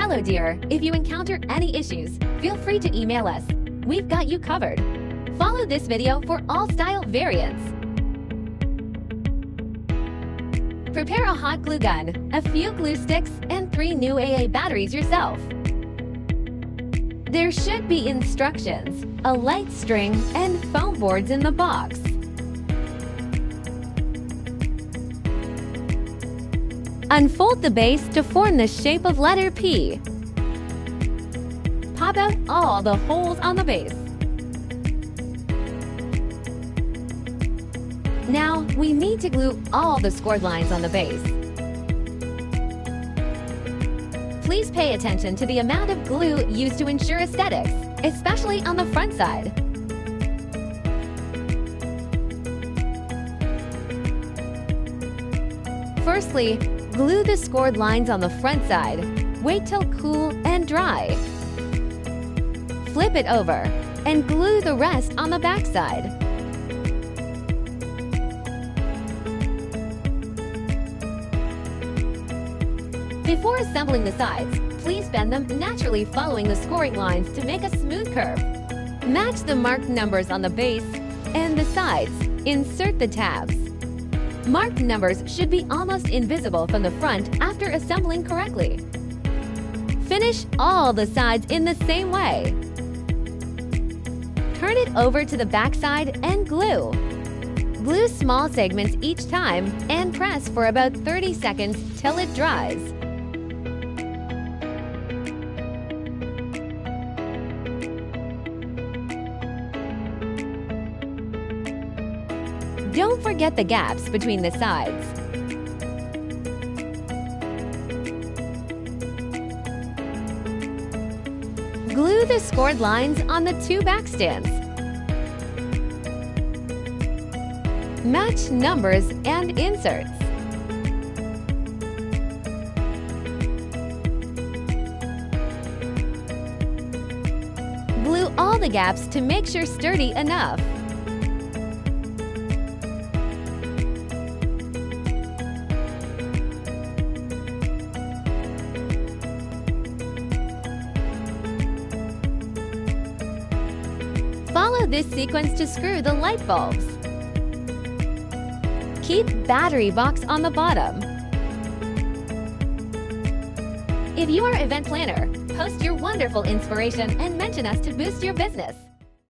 Hello dear, if you encounter any issues, feel free to email us. We've got you covered. Follow this video for all style variants. Prepare a hot glue gun, a few glue sticks, and 3 new AA batteries yourself. There should be instructions, a light string, and foam boards in the box. Unfold the base to form the shape of letter P. Pop out all the holes on the base. Now, we need to glue all the scored lines on the base. Please pay attention to the amount of glue used to ensure aesthetics, especially on the front side. Firstly, glue the scored lines on the front side. Wait till cool and dry. Flip it over and glue the rest on the back side. Before assembling the sides, please bend them naturally following the scoring lines to make a smooth curve. Match the marked numbers on the base and the sides. Insert the tabs. Marked numbers should be almost invisible from the front after assembling correctly. Finish all the sides in the same way. Turn it over to the back side and glue. Glue small segments each time and press for about 30 seconds till it dries. Don't forget the gaps between the sides. Glue the scored lines on the 2 back stands. Match numbers and inserts. Glue all the gaps to make sure sturdy enough. Follow this sequence to screw the light bulbs. Keep battery box on the bottom. If you are an event planner, post your wonderful inspiration and mention us to boost your business.